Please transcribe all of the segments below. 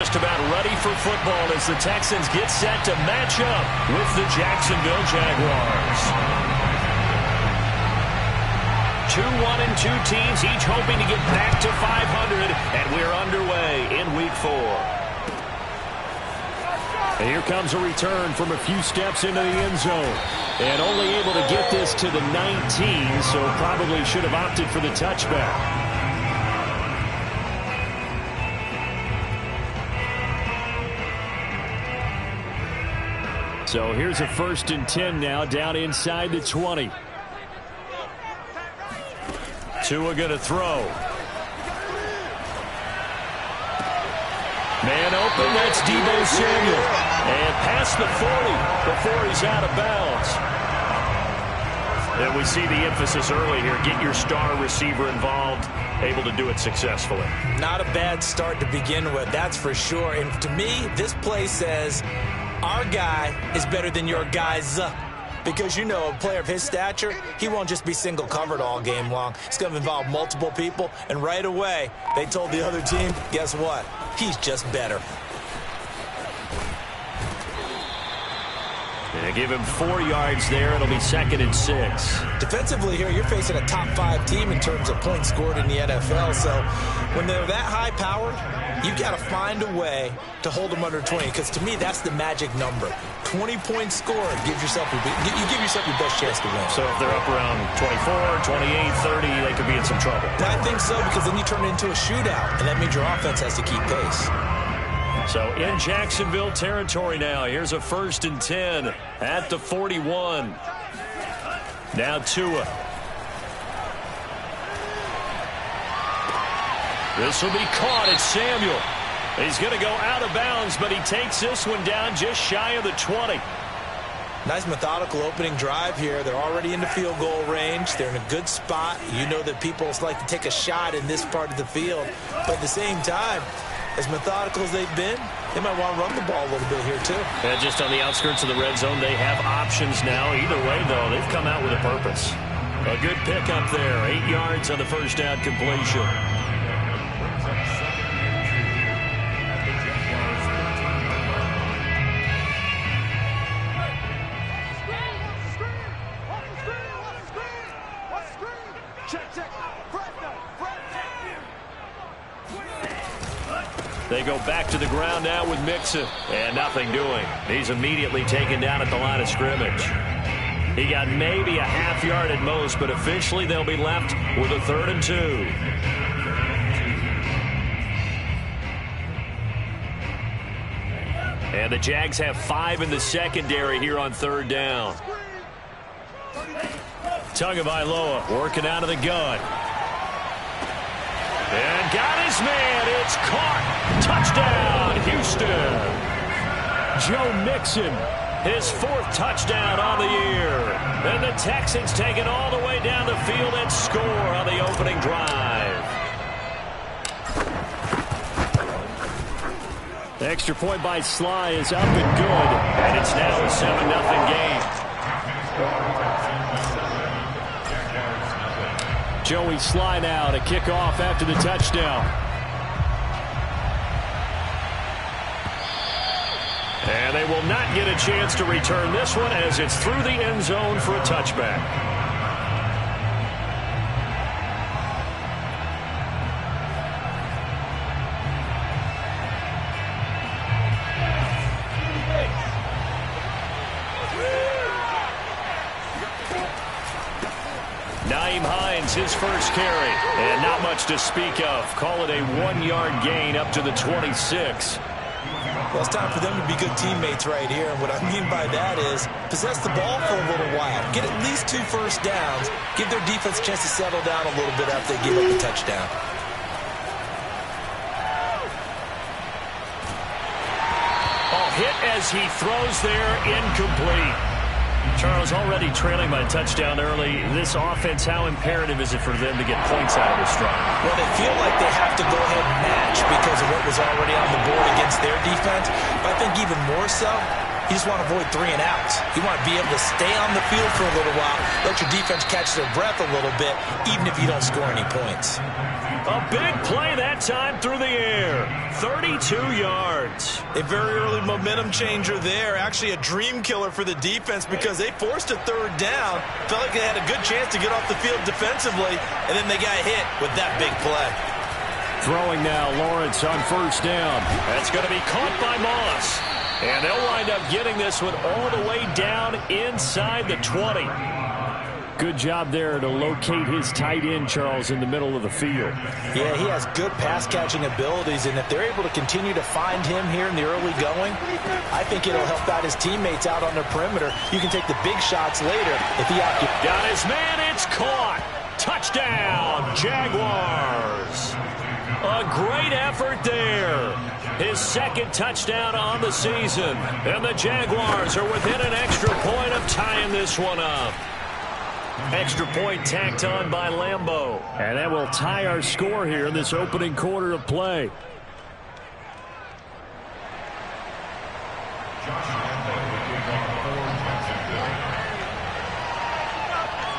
Just about ready for football as the Texans get set to match up with the Jacksonville Jaguars. 2-1-2 teams, each hoping to get back to 500, and we're underway in Week 4. And here comes a return from a few steps into the end zone. And only able to get this to the 19, so probably should have opted for the touchback. So here's a 1st and 10 now, down inside the 20. Tua going to throw. Man open, that's Deebo Samuel. And past the 40 before he's out of bounds. And we see the emphasis early here. Get your star receiver involved, able to do it successfully. Not a bad start to begin with, that's for sure. And to me, this play says our guy is better than your guys. Because, you know, a player of his stature, he won't just be single covered all game long. It's going to involve multiple people. And right away, they told the other team, guess what? He's just better. They give him 4 yards there. It'll be 2nd and 6. Defensively here, you're facing a top 5 team in terms of points scored in the NFL. So when they're that high powered, you've got to find a way to hold them under 20. Because to me, that's the magic number. 20 points scored gives yourself you give yourself your best chance to win. So if they're up around 24, 28, 30, they could be in some trouble. I think so, because then you turn it into a shootout, and that means your offense has to keep pace. So in Jacksonville territory now. Here's a 1st and 10 at the 41. Now Tua. This will be caught. It's Samuel. He's going to go out of bounds, but he takes this one down just shy of the 20. Nice methodical opening drive here. They're already in the field goal range. They're in a good spot. You know that people like to take a shot in this part of the field. But at the same time, as methodical as they've been, they might want to run the ball a little bit here too. Yeah, just on the outskirts of the red zone, they have options now. Either way, though, they've come out with a purpose. A good pickup there. 8 yards on the first down completion. They go back to the ground now with Msfl, and nothing doing. He's immediately taken down at the line of scrimmage. He got maybe a half yard at most, but officially they'll be left with a 3rd and 2. And the Jags have 5 in the secondary here on 3rd down. Tagovailoa working out of the gun. And got his man. It's caught. Touchdown, Houston. Joe Mixon, his 4th touchdown on the year. And the Texans take it all the way down the field and score on the opening drive. The extra point by Sly is up and good. And it's now a 7-0 game. Joey Sly now to kick off after the touchdown. And they will not get a chance to return this one as it's through the end zone for a touchback. His first carry, and not much to speak of. Call it a 1-yard gain up to the 26. Well, it's time for them to be good teammates right here. And what I mean by that is possess the ball for a little while. Get at least 2 first downs. Give their defense a chance to settle down a little bit after they give up the touchdown. Hit as he throws there, incomplete. Charles, already trailing by a touchdown early. This offense, how imperative is it for them to get points out of this drive? Well, they feel like they have to go ahead and match because of what was already on the board against their their defense. But I think even more so, you just want to avoid 3 and outs. You want to be able to stay on the field for a little while, let your defense catch their breath a little bit, even if you don't score any points. A big play that time through the air. 32 yards. A very early momentum changer there. Actually a dream killer for the defense because they forced a 3rd down. Felt like they had a good chance to get off the field defensively, and then they got hit with that big play. Throwing now, Lawrence on 1st down. That's going to be caught by Moss. And they'll wind up getting this one all the way down inside the 20. Good job there to locate his tight end, Charles, in the middle of the field. Yeah, he has good pass-catching abilities, and if they're able to continue to find him here in the early going, I think it'll help out his teammates out on the perimeter. You can take the big shots later if he got his man, it's caught. Touchdown, Jaguars. A great effort there. His 2nd touchdown on the season. And the Jaguars are within an extra point of tying this one up. Extra point tacked on by Lambeau. And that will tie our score here in this opening quarter of play.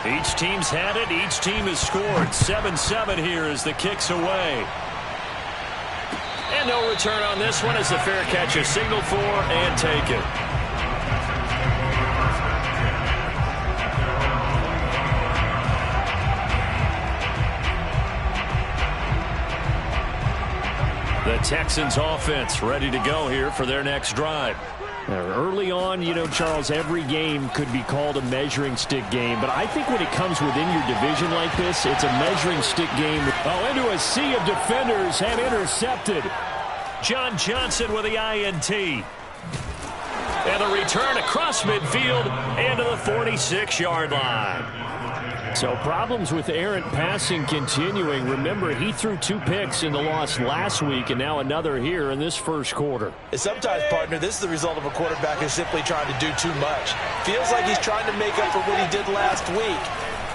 Each team's had it. Each team has scored. 7-7 here as the kick's away. And no return on this one as the fair catch is signaled for and taken. The Texans offense ready to go here for their next drive. Early on, you know, Charles, every game could be called a measuring stick game. But I think when it comes within your division like this, it's a measuring stick game. Oh, into a sea of defenders and intercepted. John Johnson with the INT. And the return across midfield into the 46-yard line. So problems with errant passing continuing. Remember, he threw 2 picks in the loss last week and now another here in this first quarter. Sometimes, partner, this is the result of a quarterback who's simply trying to do too much. Feels like he's trying to make up for what he did last week,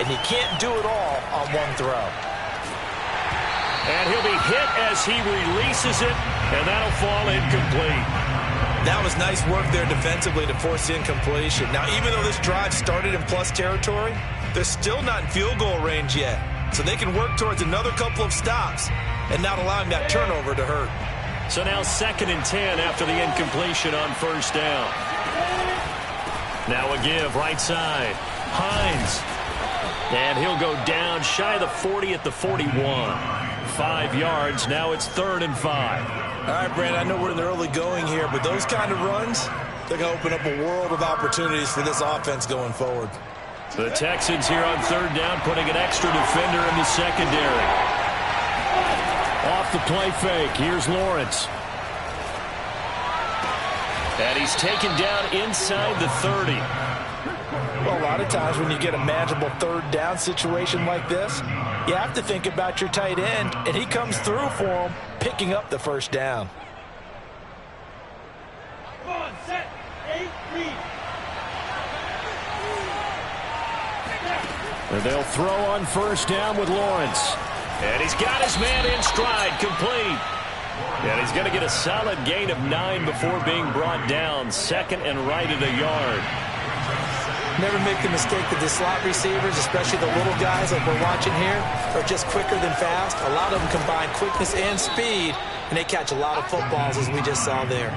and he can't do it all on one throw. And he'll be hit as he releases it, and that'll fall incomplete. That was nice work there defensively to force incompletion. Now, even though this drive started in plus territory, they're still not in field goal range yet. So they can work towards another couple of stops and not allowing that turnover to hurt. So now 2nd and 10 after the incompletion on 1st down. Now a give right side. Hines. And he'll go down shy of the 40 at the 41. 5 yards. Now it's 3rd and 5. All right, Brandon, I know we're in the early going here, but those kind of runs, they're going to open up a world of opportunities for this offense going forward. The Texans here on 3rd down, putting an extra defender in the secondary. Off the play fake, here's Lawrence. And he's taken down inside the 30. Well, a lot of times when you get a manageable 3rd down situation like this, you have to think about your tight end, and he comes through for him, picking up the 1st down. Come on, set, 8, read. And they'll throw on 1st down with Lawrence. And he's got his man in stride, complete. And he's going to get a solid gain of 9 before being brought down. 2nd and right at a yard. Never make the mistake that the slot receivers, especially the little guys like we're watching here, are just quicker than fast. A lot of them combine quickness and speed, and they catch a lot of footballs, as we just saw there.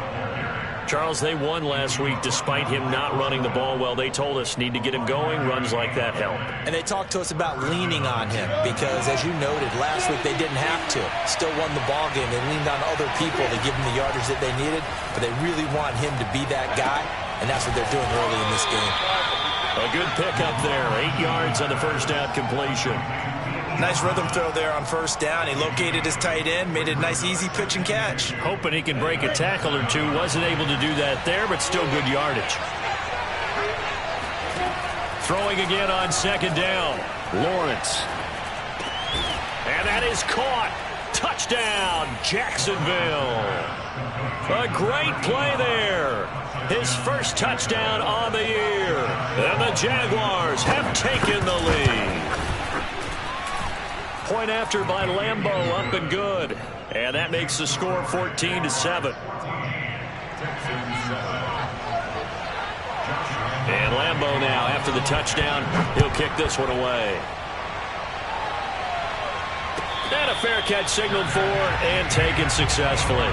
Charles, they won last week despite him not running the ball well. They told us need to get him going. Runs like that help. And they talked to us about leaning on him because, as you noted, last week they didn't have to. Still won the ball game. They leaned on other people to give them the yardage that they needed, but they really want him to be that guy, and that's what they're doing early in this game. A good pickup there. 8 yards on the 1st down completion. Nice rhythm throw there on 1st down. He located his tight end, made a nice easy pitch and catch. Hoping he can break a tackle or two. Wasn't able to do that there, but still good yardage. Throwing again on 2nd down. Lawrence. And that is caught. Touchdown, Jacksonville. A great play there. His first touchdown on the year. And the Jaguars have taken the lead. Point after by Lambeau, up and good. And that makes the score 14-7. And Lambeau now, after the touchdown, he'll kick this one away. And a fair catch signaled for and taken successfully.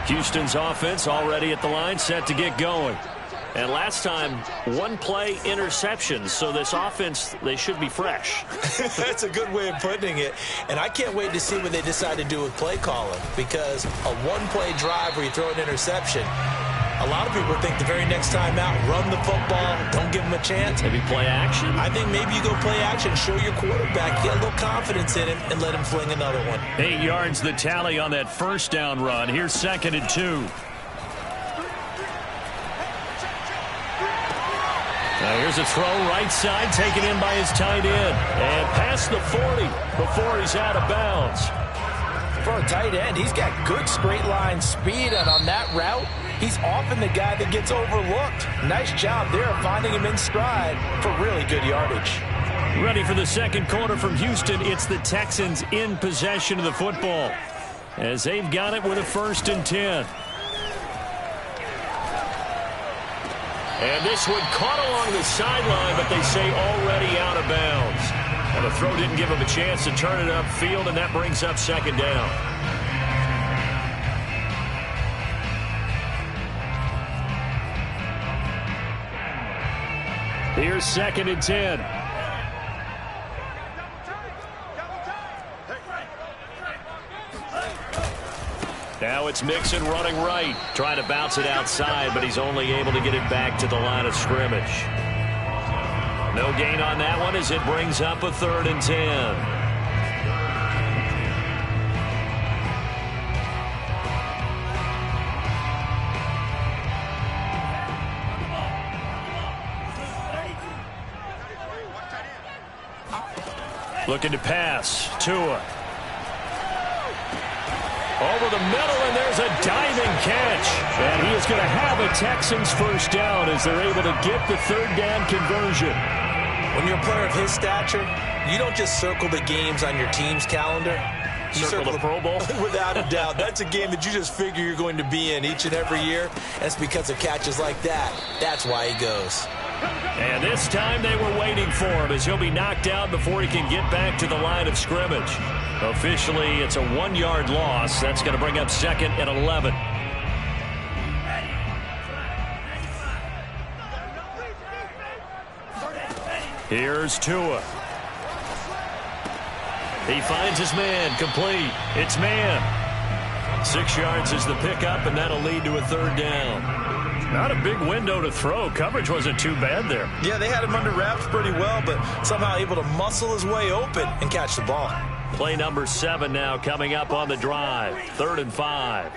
Houston's offense already at the line, set to get going. And last time, one-play interceptions, so this offense, they should be fresh. That's a good way of putting it. And I can't wait to see what they decide to do with play calling, because a one-play drive where you throw an interception, a lot of people think the very next time out, run the football, don't give them a chance. Maybe play action? I think maybe you go play action, show your quarterback, get a little confidence in him, and let him fling another one. 8 yards the tally on that first down run. Here's 2nd and 2. Now here's a throw right side, taken in by his tight end. And past the 40 before he's out of bounds. For a tight end, he's got good straight line speed, and on that route, he's often the guy that gets overlooked. Nice job there finding him in stride for really good yardage. Ready for the second quarter from Houston. It's the Texans in possession of the football as they've got it with a 1st and 10. And this one caught along the sideline, but they say already out of bounds. And the throw didn't give him a chance to turn it upfield, and that brings up 2nd down. Here's 2nd and 10. Now it's Mixon running right, trying to bounce it outside, but he's only able to get it back to the line of scrimmage. No gain on that one as it brings up a 3rd and 10. Looking to pass. Tua. Over the middle, and there's a diving catch. And he is going to have a Texans first down as they're able to get the 3rd down conversion. When you're a player of his stature, you don't just circle the games on your team's calendar. You circle the Pro Bowl? Without a doubt. That's a game that you just figure you're going to be in each and every year. And it's because of catches like that. That's why he goes. And this time they were waiting for him as he'll be knocked out before he can get back to the line of scrimmage. Officially, it's a 1-yard loss. That's going to bring up 2nd and 11. Here's Tua. He finds his man, complete. It's man. 6 yards is the pickup, and that'll lead to a 3rd down. Not a big window to throw. Coverage wasn't too bad there. Yeah, they had him under wraps pretty well, but somehow able to muscle his way open and catch the ball. Play number 7 now coming up on the drive. 3rd and 5.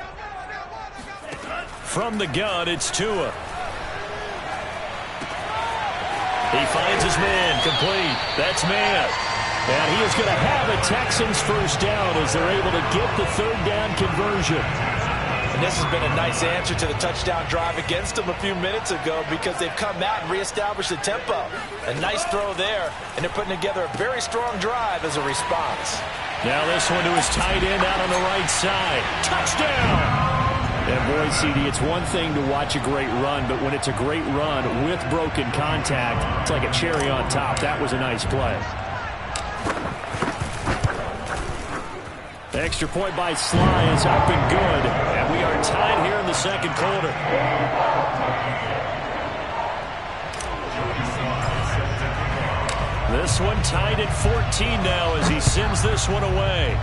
From the gun, it's Tua. He finds his man, complete. That's man. And he is going to have a Texans first down as they're able to get the 3rd down conversion. And this has been a nice answer to the touchdown drive against them a few minutes ago because they've come out and reestablished the tempo. A nice throw there, and they're putting together a very strong drive as a response. Now this one to his tight end out on the right side. Touchdown! And boy, CD, it's one thing to watch a great run, but when it's a great run with broken contact, it's like a cherry on top. That was a nice play. The extra point by Sly is up and good. And we are tied here in the second quarter. This one tied at 14 now as he sends this one away.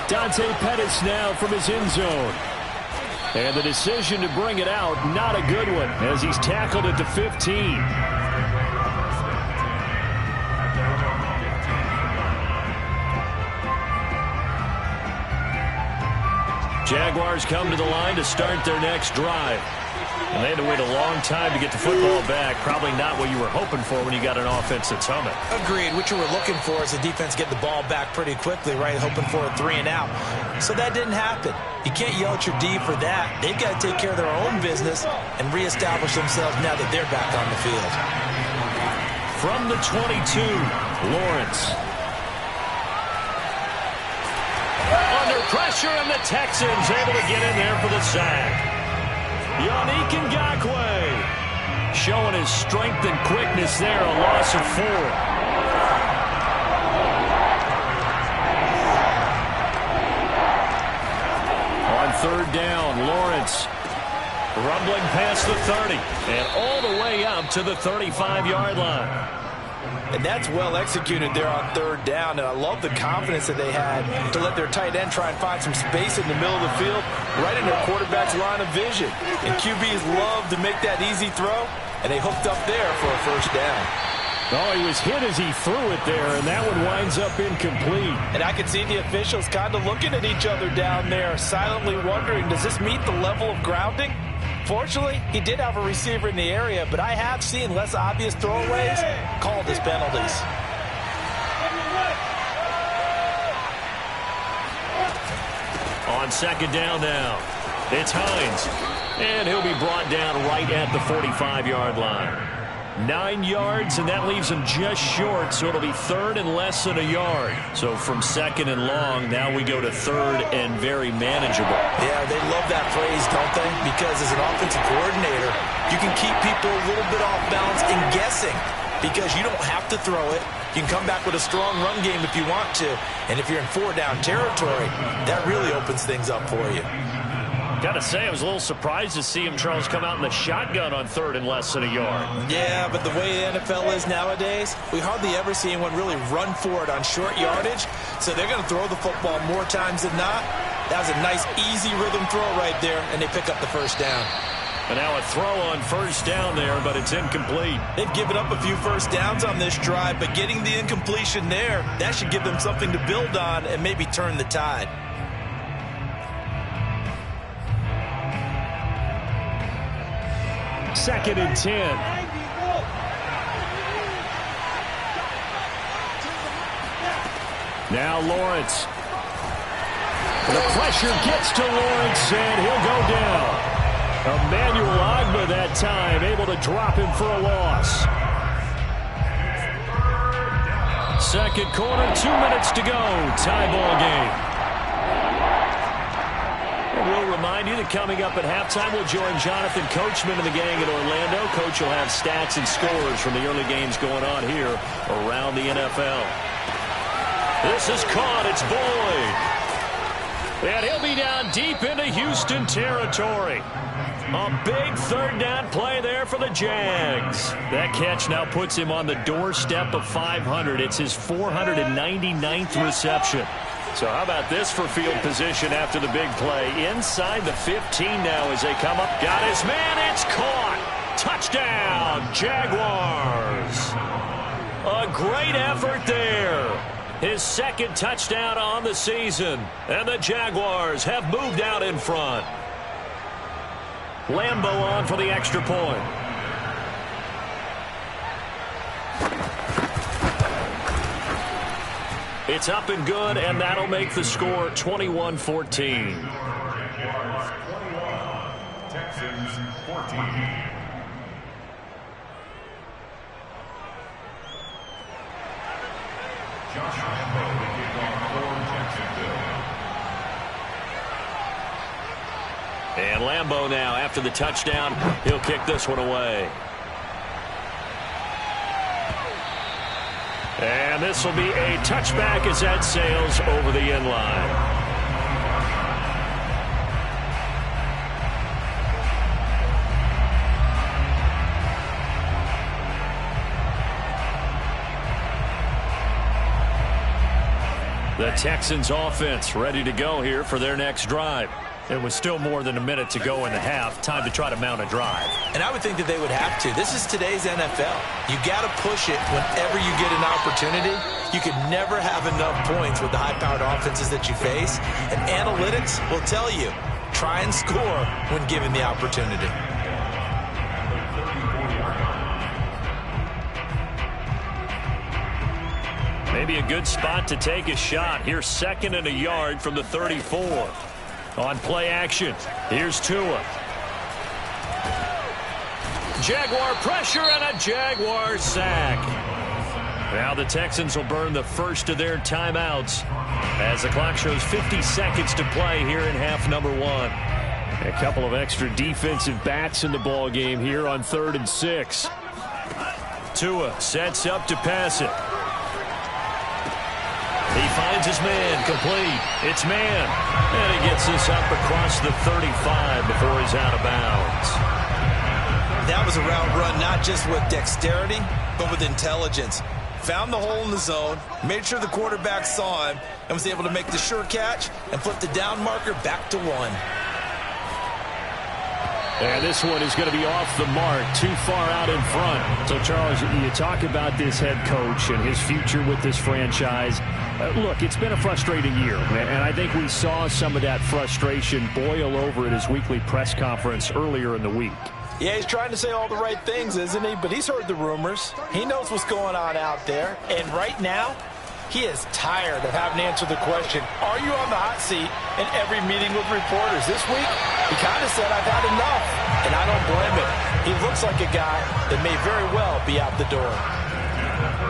Dante Pettis now from his end zone. And the decision to bring it out, not a good one, as he's tackled at the 15. Jaguars come to the line to start their next drive. And they had to wait a long time to get the football back. Probably not what you were hoping for when you got an offense that's humming. Agreed. What you were looking for is the defense get the ball back pretty quickly, right? Hoping for a 3 and out. So that didn't happen. You can't yell at your D for that. They've got to take care of their own business and reestablish themselves now that they're back on the field. From the 22, Lawrence. Under pressure, and the Texans able to get in there for the sack. Yannick Ngakoue showing his strength and quickness there, a loss of 4. On third down, Lawrence rumbling past the 30 and all the way up to the 35-yard line. And that's well executed there on third down. And I love the confidence that they had to let their tight end try and find some space in the middle of the field, right in their quarterback's line of vision. And QBs love to make that easy throw, and they hooked up there for a first down. Oh, he was hit as he threw it there, and that one winds up incomplete. And I could see the officials kind of looking at each other down there, silently wondering, does this meet the level of grounding? Fortunately, he did have a receiver in the area, but I have seen less obvious throwaways called as penalties. On second down now, it's Hines. And he'll be brought down right at the 45-yard line. 9 yards, and that leaves him just short, so it'll be third and less than a yard. So from second and long, now we go to third and very manageable. Yeah, they love that phrase, don't they? Because as an offensive coordinator, you can keep people a little bit off balance and guessing because you don't have to throw it. You can come back with a strong run game if you want to. And if you're in 4-down territory, that really opens things up for you. Gotta say, I was a little surprised to see him, Charles, come out in the shotgun on third and less than a yard. Yeah, but the way the NFL is nowadays, we hardly ever see anyone really run for it on short yardage. So they're going to throw the football more times than not. That was a nice, easy rhythm throw right there, and they pick up the first down. And now a throw on first down there, but it's incomplete. They've given up a few first downs on this drive, but getting the incompletion there, that should give them something to build on and maybe turn the tide. Second and 10. Now Lawrence. The pressure gets to Lawrence, and he'll go down. Emmanuel Ogbah that time, able to drop him for a loss. Second quarter, 2 minutes to go. Tie ball game. We'll remind you that coming up at halftime, we'll join Jonathan Coachman and the gang in Orlando. Coach will have stats and scores from the early games going on here around the NFL. This is caught. It's Boyd. And he'll be down deep into Houston territory. A big third down play there for the Jags. That catch now puts him on the doorstep of 500. It's his 499th reception. So how about this for field position after the big play? Inside the 15 now as they come up. Got his man. It's caught. Touchdown, Jaguars. A great effort there. His second touchdown on the season. And the Jaguars have moved out in front. Lambeau on for the extra point. It's up and good, and that'll make the score 21-14. Texans 14. Josh Lambeau will kick off for Jacksonville. And Lambeau now, after the touchdown, he'll kick this one away. And this will be a touchback as that sails over the end line. The Texans offense ready to go here for their next drive. It was still more than a minute to go in the half. Time to try to mount a drive. And I would think that they would have to. This is today's NFL. You got to push it whenever you get an opportunity. You can never have enough points with the high-powered offenses that you face. And analytics will tell you, try and score when given the opportunity. Maybe a good spot to take a shot. Here's second and a yard from the 34. On play action, here's Tua. Jaguar pressure and a Jaguar sack. Now the Texans will burn the first of their timeouts as the clock shows 50 seconds to play here in half number 1. A couple of extra defensive backs in the ball game here on 3rd and 6. Tua sets up to pass it. He finds his man, complete. It's man. And he gets this up across the 35 before he's out of bounds. That was a route run not just with dexterity, but with intelligence. Found the hole in the zone, made sure the quarterback saw him, and was able to make the sure catch and flip the down marker back to 1. And this one is going to be off the mark, too far out in front. So, Charles, you talk about this head coach and his future with this franchise. Look, it's been a frustrating year, and I think we saw some of that frustration boil over at his weekly press conference earlier in the week. Yeah, he's trying to say all the right things, isn't he? But he's heard the rumors. He knows what's going on out there. And right now, he is tired of having to answer the question, are you on the hot seat in every meeting with reporters? This week, he kind of said, I've had enough. And I don't blame him. He looks like a guy that may very well be out the door.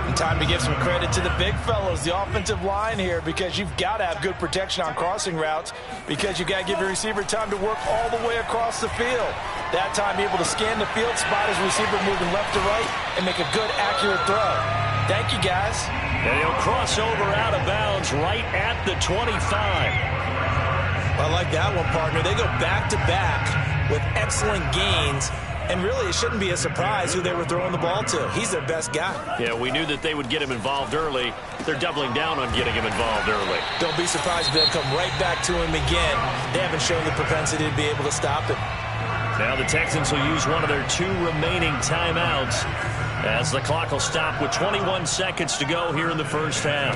And time to give some credit to the big fellows, the offensive line here, because you've got to have good protection on crossing routes because you've got to give your receiver time to work all the way across the field. That time able to scan the field, spot his receiver moving left to right, and make a good, accurate throw. Thank you, guys. And he'll cross over out of bounds right at the 25. I like that one, partner. They go back-to-back with excellent gains. And really, it shouldn't be a surprise who they were throwing the ball to. He's their best guy. Yeah, we knew that they would get him involved early. They're doubling down on getting him involved early. Don't be surprised if they'll come right back to him again. They haven't shown the propensity to be able to stop him. Now the Texans will use one of their 2 remaining timeouts as the clock will stop with 21 seconds to go here in the first half.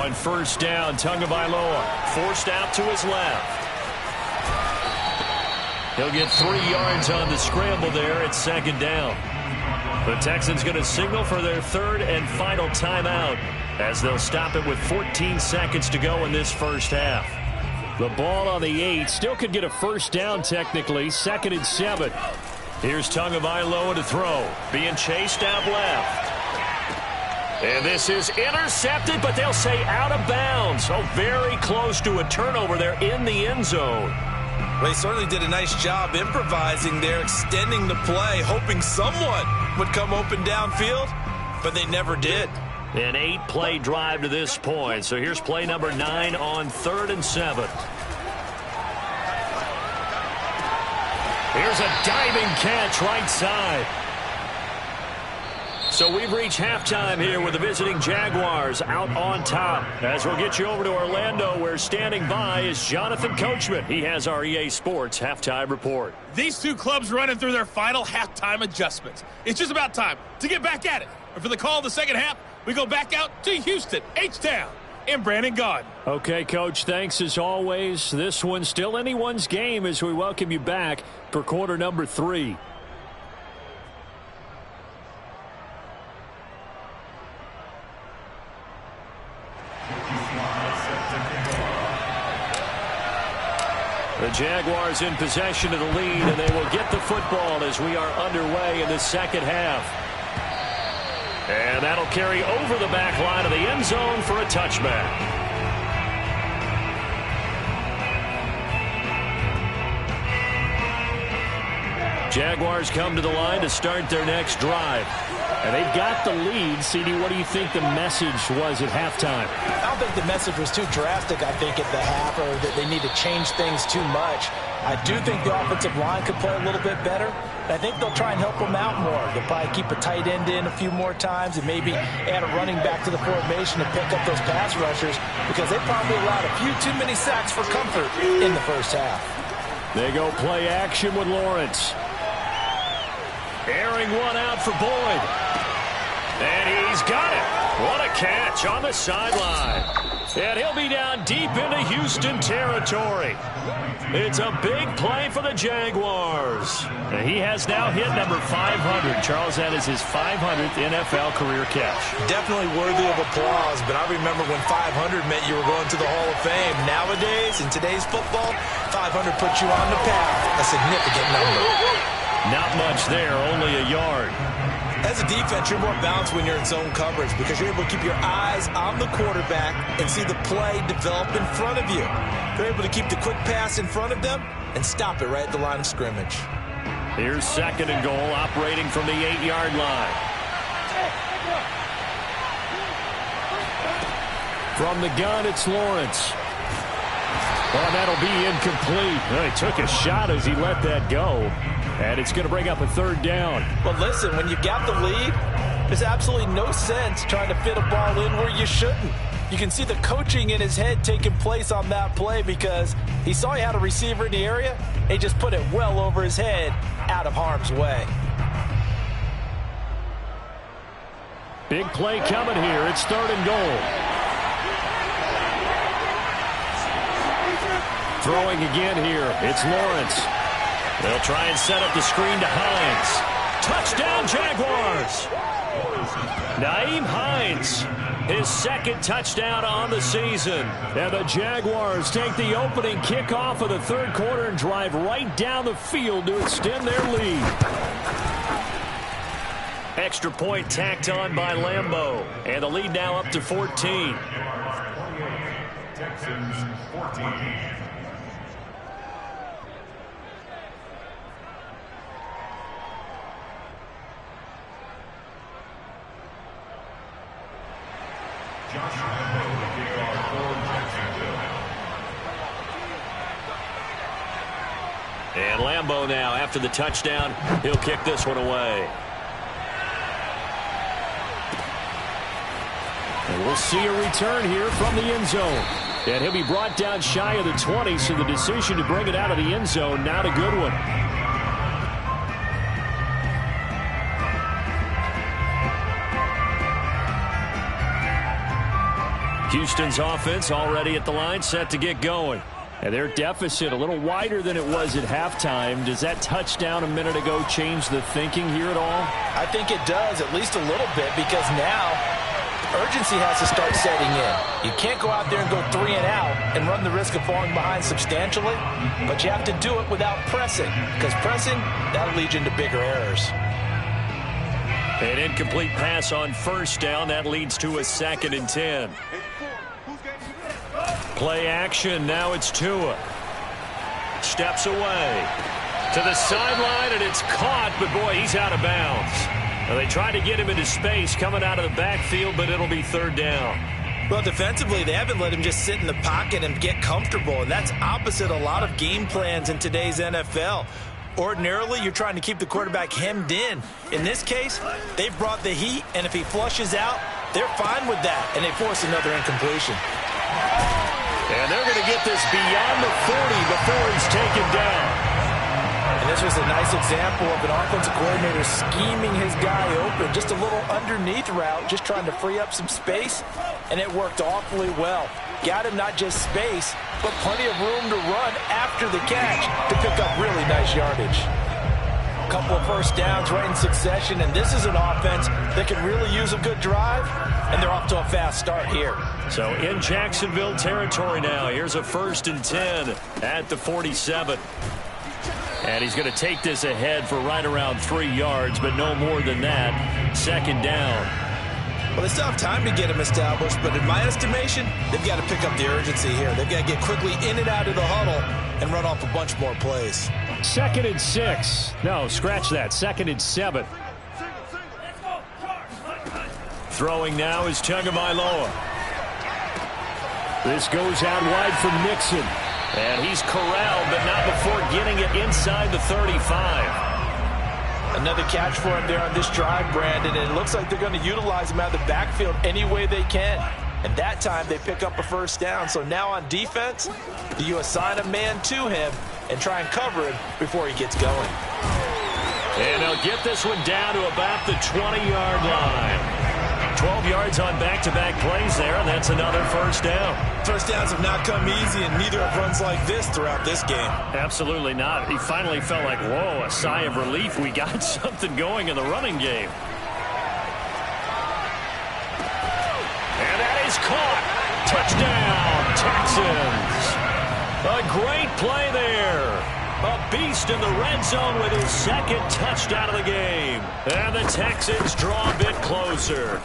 On first down, Tagovailoa forced out to his left. He'll get 3 yards on the scramble there at 2nd down. The Texans going to signal for their 3rd and final timeout as they'll stop it with 14 seconds to go in this first half. The ball on the 8, still could get a first down technically, 2nd and 7. Here's Tagovailoa to throw, being chased out left. And this is intercepted, but they'll say out of bounds. Oh, very close to a turnover there in the end zone. Well, he certainly did a nice job improvising there, extending the play, hoping someone would come open downfield, but they never did. An 8-play drive to this point. So here's play number 9 on 3rd and 7. Here's a diving catch right side. So we've reached halftime here with the visiting Jaguars out on top. As we'll get you over to Orlando, where standing by is Jonathan Coachman. He has our EA Sports halftime report. These two clubs running through their final halftime adjustments. It's just about time to get back at it. And for the call of the second half, we go back out to Houston, H-Town, and Brandon Gaudin. Okay, Coach, thanks as always. This one's still anyone's game as we welcome you back for quarter number 3. The Jaguars in possession of the lead, and they will get the football as we are underway in the second half. And that'll carry over the back line of the end zone for a touchback. Jaguars come to the line to start their next drive. And they've got the lead. CD, what do you think the message was at halftime? I don't think the message was too drastic, I think, at the half, or that they need to change things too much. I do think the offensive line could play a little bit better. I think they'll try and help them out more. They'll probably keep a tight end in a few more times and maybe add a running back to the formation to pick up those pass rushers, because they probably allowed a few too many sacks for comfort in the first half. They go play action with Lawrence. Airing one out for Boyd. And he's got it. What a catch on the sideline. And he'll be down deep into Houston territory. It's a big play for the Jaguars. He has now hit number 500. Charles, that is his 500th NFL career catch. Definitely worthy of applause, but I remember when 500 meant you were going to the Hall of Fame. Nowadays, in today's football, 500 puts you on the path, a significant number. Not much there, only a yard. As a defense, you're more balanced when you're in zone coverage because you're able to keep your eyes on the quarterback and see the play develop in front of you. They're able to keep the quick pass in front of them and stop it right at the line of scrimmage. Here's 2nd and goal, operating from the 8-yard line. From the gun, it's Lawrence. Well, that'll be incomplete. Well, he took a shot as he let that go. And it's going to bring up a 3rd down. Well, listen, when you've got the lead, there's absolutely no sense trying to fit a ball in where you shouldn't. You can see the coaching in his head taking place on that play because he saw he had a receiver in the area, and he just put it well over his head out of harm's way. Big play coming here. It's 3rd and goal. Throwing again here. It's Lawrence. They'll try and set up the screen to Hines. Touchdown, Jaguars! Nyheim Hines, his 2nd touchdown on the season. And the Jaguars take the opening kickoff of the 3rd quarter and drive right down the field to extend their lead. Extra point tacked on by Lambeau. And the lead now up to 14. Texans 14. And Lambeau now, after the touchdown, he'll kick this one away. And we'll see a return here from the end zone. And he'll be brought down shy of the 20, so the decision to bring it out of the end zone, not a good one. Houston's offense already at the line, set to get going. And their deficit a little wider than it was at halftime. Does that touchdown a minute ago change the thinking here at all? I think it does, at least a little bit, because now urgency has to start setting in. You can't go out there and go 3 and out and run the risk of falling behind substantially, but you have to do it without pressing, because pressing, that'll lead you into bigger errors. An incomplete pass on 1st down. That leads to a 2nd and 10. Play action. Now it's Tua. Steps away to the sideline, and it's caught, but boy, he's out of bounds. Now, they tried to get him into space coming out of the backfield, but it'll be 3rd down. Well, defensively, they haven't let him just sit in the pocket and get comfortable, and that's opposite a lot of game plans in today's NFL. Ordinarily, you're trying to keep the quarterback hemmed in. In this case, they've brought the heat, and if he flushes out, they're fine with that, and they force another incompletion. And they're going to get this beyond the 40 before he's taken down. And this was a nice example of an offensive coordinator scheming his guy open. Just a little underneath route, just trying to free up some space, and it worked awfully well. Got him not just space, but plenty of room to run after the catch to pick up really nice yardage. A couple of 1st downs right in succession, and this is an offense that can really use a good drive, and they're off to a fast start here. So in Jacksonville territory now, here's a 1st and 10 at the 47. And he's going to take this ahead for right around 3 yards, but no more than that. 2nd down. Well, they still have time to get him established, but in my estimation, they've got to pick up the urgency here. They've got to get quickly in and out of the huddle and run off a bunch more plays. 2nd and 6. No, scratch that. 2nd and 7. Throwing now is Tagovailoa. This goes out wide for Mixon. And he's corralled, but not before getting it inside the 35. Another catch for him there on this drive, Brandon, and it looks like they're going to utilize him out of the backfield any way they can. And that time they pick up a 1st down. So now on defense, do you assign a man to him and try and cover him before he gets going? And they'll get this one down to about the 20-yard line. 12 yards on back-to-back plays there, and that's another first down. First downs have not come easy, and neither have runs like this throughout this game. Absolutely not. He finally felt like, whoa, a sigh of relief. We got something going in the running game. And that is caught. Touchdown, Texans. A great play there. A beast in the red zone with his second touchdown of the game. And the Texans draw a bit closer.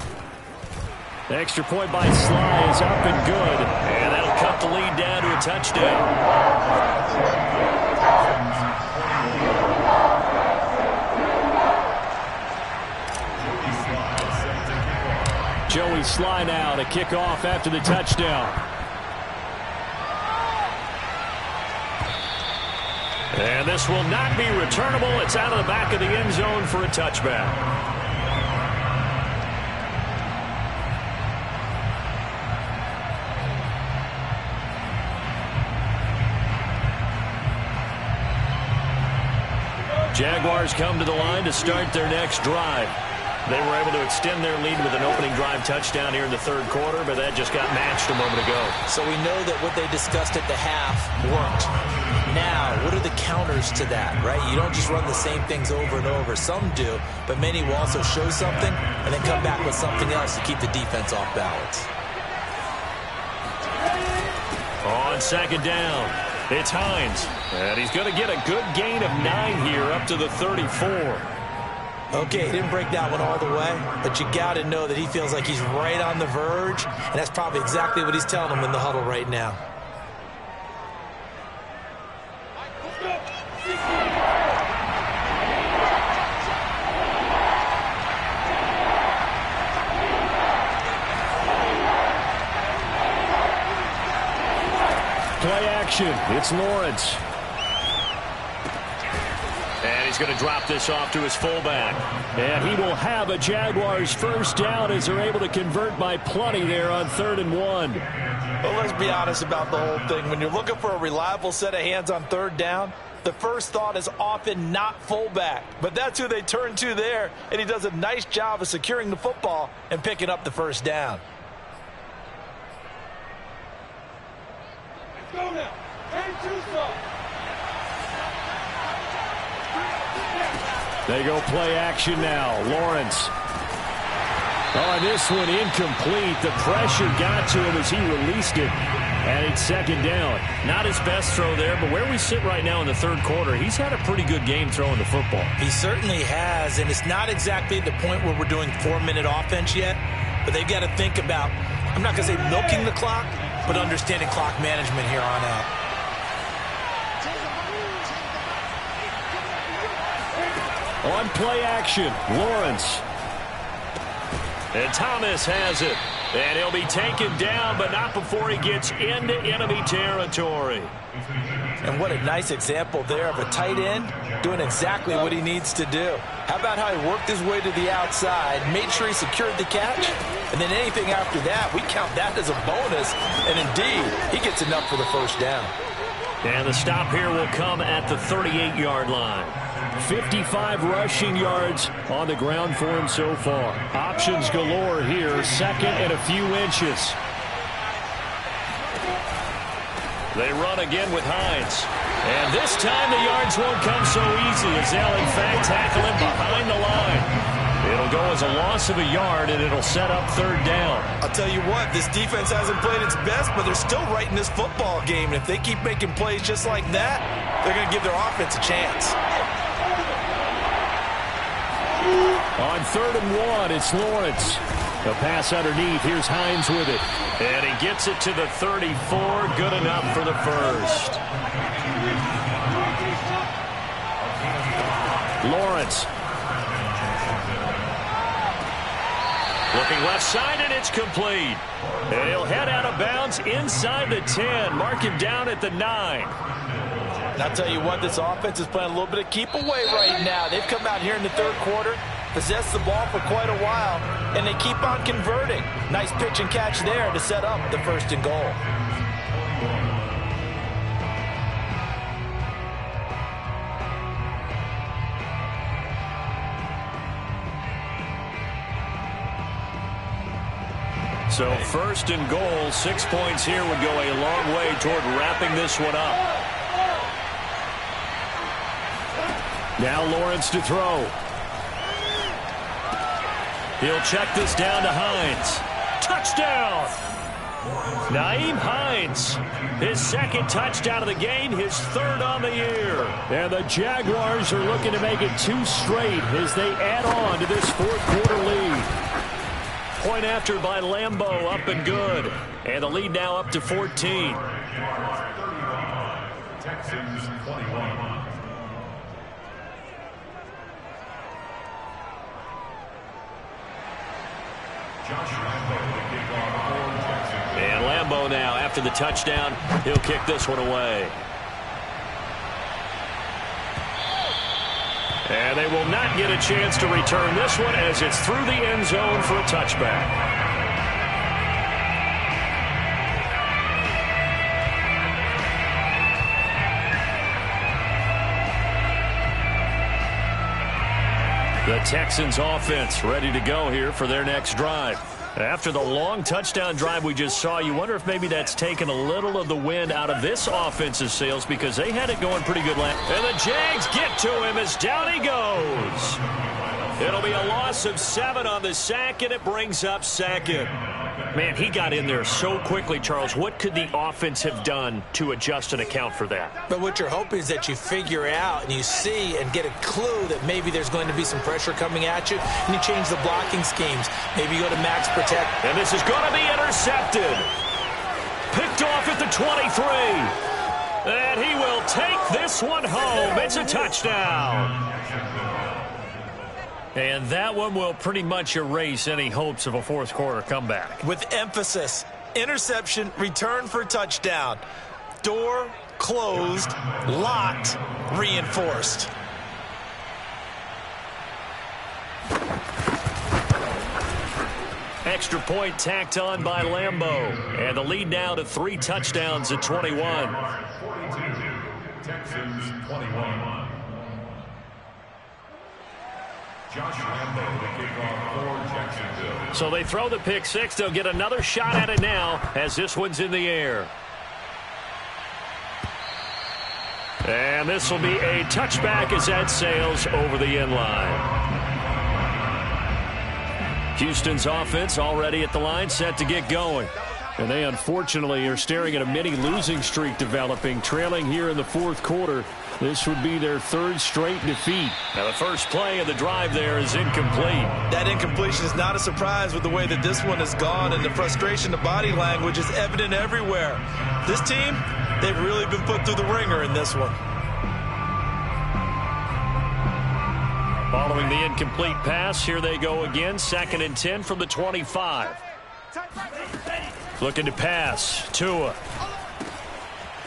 The extra point by Sly is up and good. And that'll cut the lead down to a touchdown. Joey Sly now to kick off after the touchdown. And this will not be returnable. It's out of the back of the end zone for a touchback. Jaguars come to the line to start their next drive. They were able to extend their lead with an opening drive touchdown here in the third quarter, but that just got matched a moment ago. So we know that what they discussed at the half worked. Now, what are the counters to that, right? You don't just run the same things over and over. Some do, but many will also show something and then come back with something else to keep the defense off balance. On second down, it's Hines. And he's going to get a good gain of 9 here up to the 34. Okay, he didn't break that one all the way, but you got to know that he feels like he's right on the verge, and that's probably exactly what he's telling them in the huddle right now. Play action. It's Lawrence. And he's going to drop this off to his fullback. And he will have a Jaguars first down as they're able to convert by plenty there on 3rd and 1. Well, let's be honest about the whole thing. When you're looking for a reliable set of hands on 3rd down, the first thought is often not fullback. But that's who they turn to there, and he does a nice job of securing the football and picking up the first down. Go now. And Tucson. They go play action now. Lawrence. Oh, this one incomplete. The pressure got to him as he released it. And it's second down. Not his best throw there, but where we sit right now in the third quarter, he's had a pretty good game throwing the football. He certainly has, and it's not exactly the point where we're doing 4-minute offense yet, but they've got to think about, I'm not going to say milking the clock, but understanding clock management here on out. On play action, Lawrence. And Thomas has it. And he'll be taken down, but not before he gets into enemy territory. And what a nice example there of a tight end doing exactly what he needs to do. How about how he worked his way to the outside, made sure he secured the catch, and then anything after that, we count that as a bonus. And indeed, he gets enough for the first down. And the stop here will come at the 38-yard line. 55 rushing yards on the ground for him so far. Options galore here, second and a few inches. They run again with Hines. And this time the yards won't come so easy as they'll in fact tackle him behind the line. It'll go as a loss of a yard, and it'll set up third down. I'll tell you what, this defense hasn't played its best, but they're still right in this football game. And if they keep making plays just like that, they're going to give their offense a chance. On 3rd and 1, it's Lawrence. The pass underneath. Here's Hines with it. And he gets it to the 34. Good enough for the first. Lawrence. Looking left side, and it's complete. And he'll head out of bounds inside the 10. Mark him down at the 9. And I'll tell you what, this offense is playing a little bit of keep away right now. They've come out here in the third quarter, possessed the ball for quite a while, and they keep on converting. Nice pitch and catch there to set up the 1st and goal. So first and goal, 6 points here would go a long way toward wrapping this one up. Now Lawrence to throw. He'll check this down to Hines. Touchdown! Nyheim Hines, his second touchdown of the game, his third on the year. And the Jaguars are looking to make it 2 straight as they add on to this fourth-quarter lead. Point after by Lambeau, up and good. And the lead now up to 14. Texans 21. And Lambeau now, after the touchdown, he'll kick this one away. And they will not get a chance to return this one as it's through the end zone for a touchback. The Texans offense ready to go here for their next drive. After the long touchdown drive we just saw, you wonder if maybe that's taken a little of the wind out of this offense's sails because they had it going pretty good last. And the Jags get to him as down he goes. It'll be a loss of 7 on the sack, and it brings up second. Man, he got in there so quickly, Charles. What could the offense have done to adjust and account for that? But what you're hoping is that you figure out and you see and get a clue that maybe there's going to be some pressure coming at you, and you change the blocking schemes. Maybe you go to max protect. And this is going to be intercepted. Picked off at the 23. And he will take this one home. It's a touchdown. And that one will pretty much erase any hopes of a fourth-quarter comeback. With emphasis, interception, return for touchdown. Door closed, locked, reinforced. Extra point tacked on by Lambeau. And the lead now to 3 touchdowns at 21. 42, Texans 21. Josh Lambeau, the kickoff for Jacksonville. So they throw the pick 6. They'll get another shot at it now as this one's in the air. And this will be a touchback as that sails over the end line. Houston's offense already at the line, set to get going. And they unfortunately are staring at a mini losing streak developing, trailing here in the fourth quarter. This would be their 3rd straight defeat. Now the first play of the drive there is incomplete. That incompletion is not a surprise with the way that this one has gone, and the frustration, the body language is evident everywhere. This team, they've really been put through the ringer in this one. Following the incomplete pass, here they go again. 2nd and 10 from the 25. Looking to pass. Tua.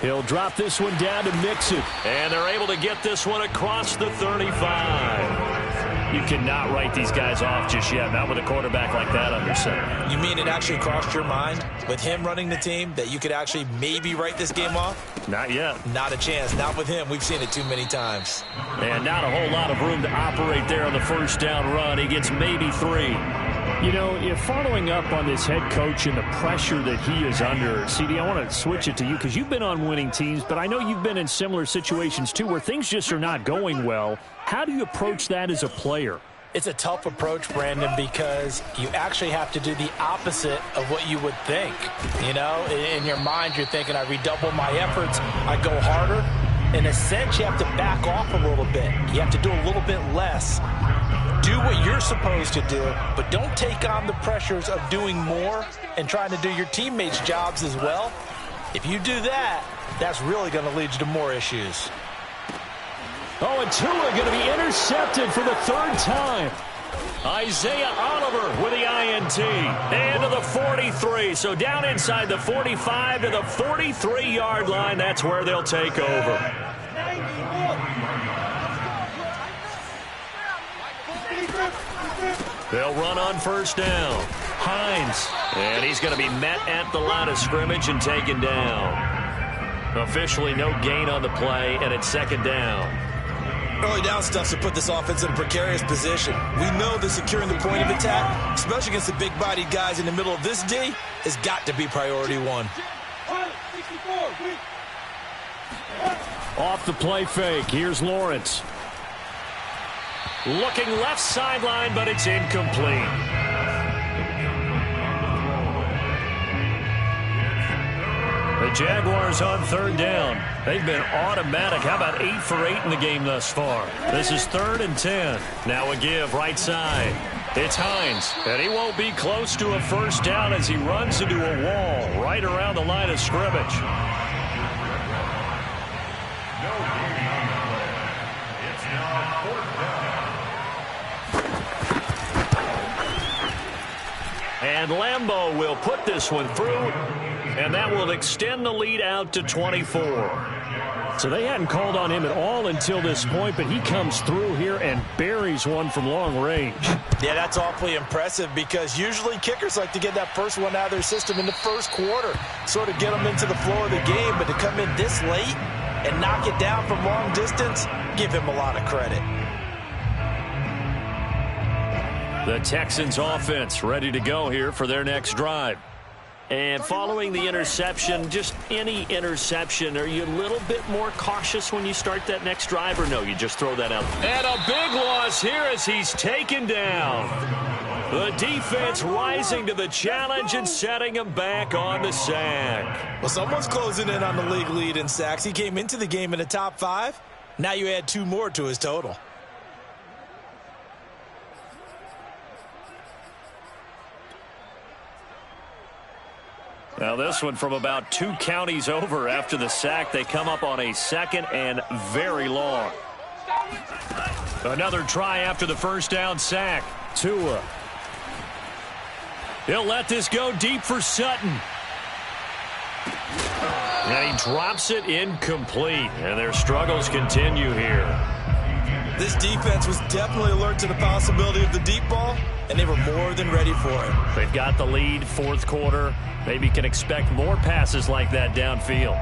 He'll drop this one down to Mixon. And they're able to get this one across the 35. You cannot write these guys off just yet, not with a quarterback like that under center. You mean it actually crossed your mind with him running the team that you could actually maybe write this game off? Not yet. Not a chance. Not with him. We've seen it too many times. And not a whole lot of room to operate there on the first down run. He gets maybe 3. You know, if following up on this head coach and the pressure that he is under, CD, I want to switch it to you because you've been on winning teams, but I know you've been in similar situations too where things just are not going well. How do you approach that as a player? It's a tough approach, Brandon, because you actually have to do the opposite of what you would think. You know, in your mind, you're thinking, I redouble my efforts, I go harder. In a sense, you have to back off a little bit. You have to do a little bit less. Do what you're supposed to do, but don't take on the pressures of doing more and trying to do your teammates' jobs as well. If you do that, that's really going to lead you to more issues. Oh, and Tua going to be intercepted for the 3rd time. Isaiah Oliver with the INT. And to the 43. So down inside the 45 to the 43-yard line. That's where they'll take over. They'll run on first down. Hines. And he's going to be met at the line of scrimmage and taken down. Officially no gain on the play, and it's 2nd down. Early down stuff to put this offense in a precarious position. We know that securing the point of attack, especially against the big-bodied guys in the middle of this D, has got to be priority one. Off the play fake. Here's Lawrence. Looking left sideline, but it's incomplete. The Jaguars on third down. They've been automatic. How about 8 for 8 in the game thus far? This is 3rd and 10. Now a give right side. It's Hines, and he won't be close to a first down as he runs into a wall right around the line of scrimmage. And Lambeau will put this one through, and that will extend the lead out to 24. So they hadn't called on him at all until this point, but he comes through here and buries one from long range. Yeah, that's awfully impressive because usually kickers like to get that first one out of their system in the first quarter, sort of get them into the flow of the game, but to come in this late and knock it down from long distance, give him a lot of credit. The Texans offense ready to go here for their next drive. And following the interception, just any interception, are you a little bit more cautious when you start that next drive, or no, you just throw that out? And a big loss here as he's taken down. The defense rising to the challenge and setting him back on the sack. Well, someone's closing in on the league lead in sacks. He came into the game in the top 5. Now you add 2 more to his total. Now this one from about 2 counties over after the sack. They come up on a 2nd and very long. Another try after the first down sack. Tua. He'll let this go deep for Sutton. And he drops it incomplete. And their struggles continue here. This defense was definitely alert to the possibility of the deep ball, and they were more than ready for it. They've got the lead, 4th quarter. Maybe can expect more passes like that downfield.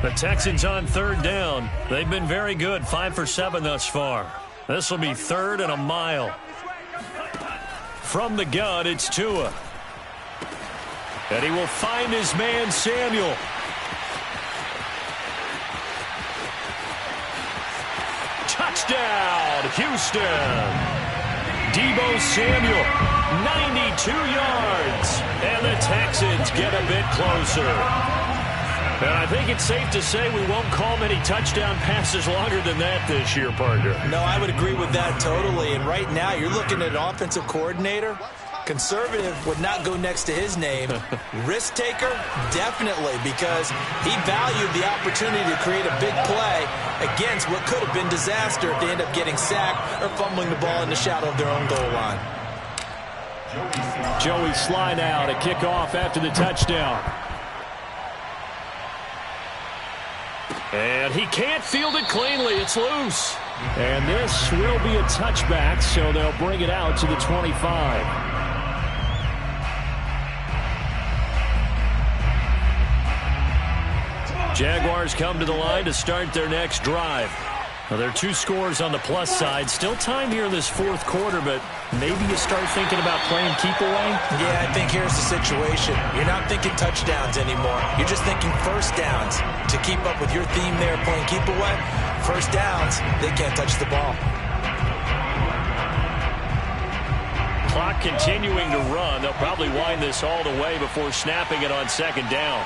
The Texans on 3rd down. They've been very good, 5 for 7 thus far. This will be 3rd and a mile. From the gun, it's Tua. And he will find his man, Samuel. Touchdown, Houston. Deebo Samuel, 92 yards. And the Texans get a bit closer. And I think it's safe to say we won't call many touchdown passes longer than that this year, partner. No, I would agree with that totally. And right now, you're looking at an offensive coordinator. Conservative would not go next to his name. Risk taker, definitely, because he valued the opportunity to create a big play against what could have been disaster if they end up getting sacked or fumbling the ball in the shadow of their own goal line. Joey Sly now to kick off after the touchdown. And he can't field it cleanly. It's loose. And this will be a touchback, so they'll bring it out to the 25. Jaguars come to the line to start their next drive. Well, there are 2 scores on the plus side. Still time here in this 4th quarter, but maybe you start thinking about playing keep away? Yeah, I think here's the situation. You're not thinking touchdowns anymore. You're just thinking first downs. To keep up with your theme there, playing keep away, first downs, they can't touch the ball. Clock continuing to run. They'll probably wind this all the way before snapping it on 2nd down.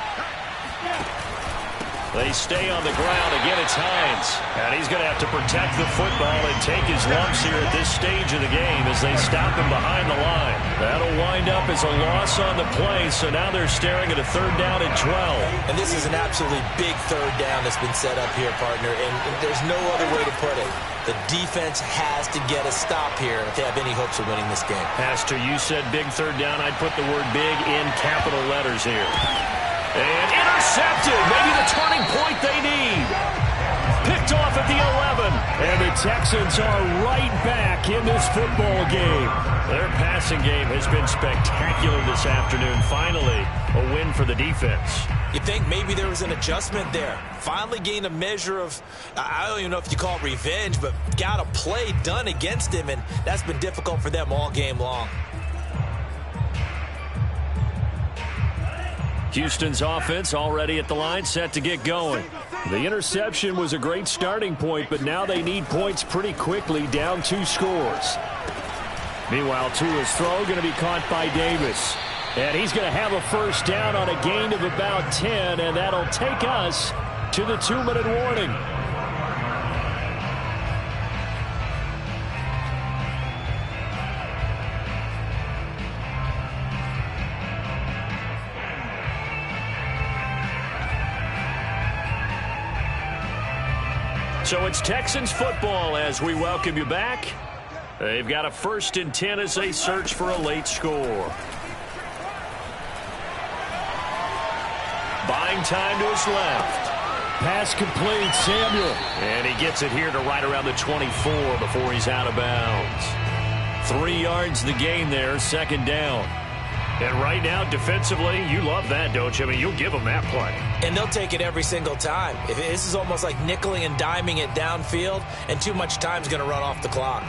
They stay on the ground. Again, it's Hines. And he's going to have to protect the football and take his lumps here at this stage of the game as they stop him behind the line. That'll wind up as a loss on the play, so now they're staring at a 3rd down and 12. And this is an absolutely big 3rd down that's been set up here, partner, and there's no other way to put it. The defense has to get a stop here if they have any hopes of winning this game. Pastor, you said big 3rd down. I'd put the word big in capital letters here. And intercepted. Maybe the turning point they need. Picked off at the 11. And the Texans are right back in this football game. Their passing game has been spectacular this afternoon. Finally, a win for the defense. You think maybe there was an adjustment there. Finally gained a measure of, I don't even know if you call it revenge, but got a play done against him, and that's been difficult for them all game long. Houston's offense already at the line, set to get going. The interception was a great starting point, but now they need points pretty quickly, down 2 scores. Meanwhile, Tua's throw going to be caught by Davis. And he's going to have a first down on a gain of about 10, and that'll take us to the 2-minute warning. So it's Texans football as we welcome you back. They've got a 1st and 10 as they search for a late score. Buying time to his left. Pass complete, Samuel. And he gets it here to right around the 24 before he's out of bounds. 3 yards the gain there, 2nd down. And right now, defensively, you love that, don't you? I mean, you'll give them that play. And they'll take it every single time. This is almost like nickeling and diming it downfield, and too much time's going to run off the clock.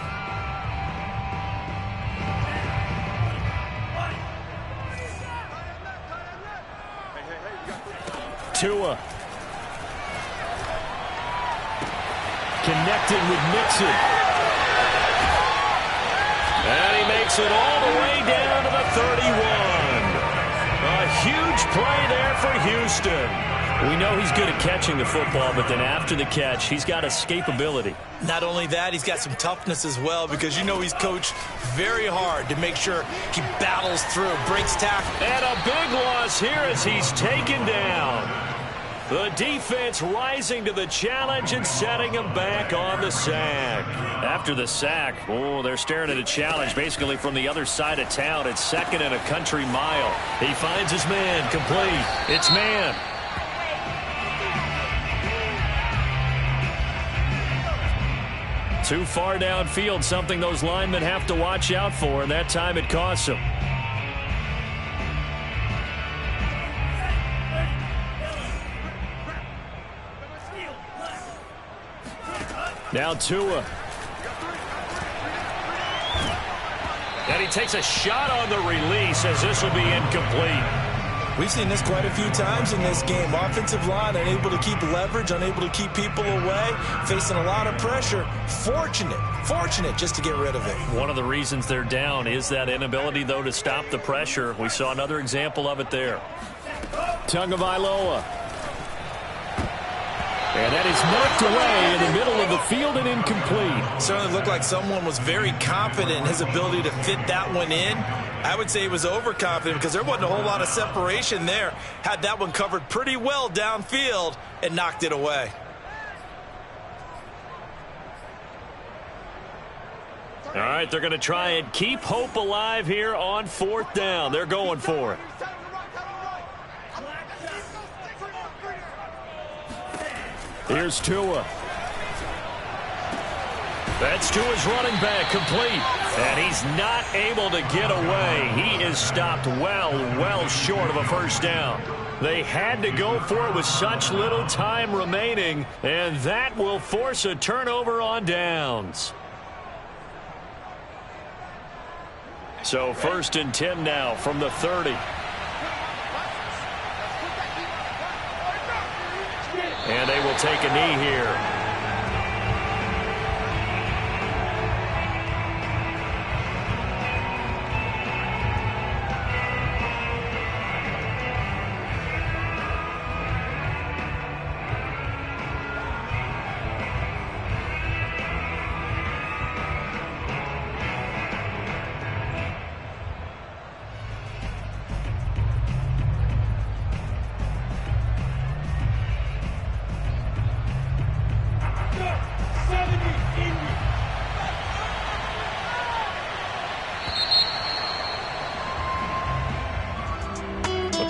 Tua. Connecting with Mixon. And he makes it all the way down to the 31. A huge play there for Houston. We know he's good at catching the football, but then after the catch, he's got escapability. Not only that, he's got some toughness as well, because you know he's coached very hard to make sure he battles through, breaks tackle. And a big loss here as he's taken down. The defense rising to the challenge and setting him back on the sack. After the sack, they're staring at a challenge basically from the other side of town. It's 2nd and a country mile. He finds his man, complete. It's man. Too far downfield, something those linemen have to watch out for, and that time it costs them. Now Tua. And he takes a shot on the release as this will be incomplete. We've seen this quite a few times in this game. Offensive line unable to keep leverage, unable to keep people away, facing a lot of pressure. Fortunate just to get rid of it. One of the reasons they're down is that inability, though, to stop the pressure. We saw another example of it there. Tagovailoa. And that is knocked away in the middle of the field and incomplete. Certainly looked like someone was very confident in his ability to fit that one in. I would say he was overconfident because there wasn't a whole lot of separation there. Had that one covered pretty well downfield and knocked it away. All right, they're going to try and keep hope alive here on 4th down. They're going for it. Here's Tua. That's Tua's running back, complete. And he's not able to get away. He is stopped well short of a first down. They had to go for it with such little time remaining, and that will force a turnover on downs. So 1st and 10 now from the 30. And they will take a knee here.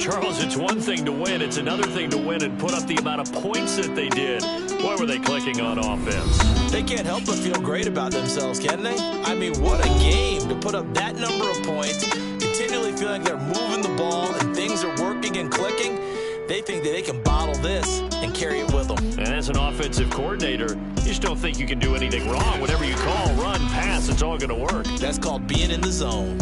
Charles, it's one thing to win. It's another thing to win and put up the amount of points that they did. Boy, were they clicking on offense. They can't help but feel great about themselves, can they? I mean, what a game to put up that number of points, continually feeling they're moving the ball and things are working and clicking. They think that they can bottle this and carry it with them. And as an offensive coordinator, you just don't think you can do anything wrong. Whatever you call, run, pass, it's all going to work. That's called being in the zone.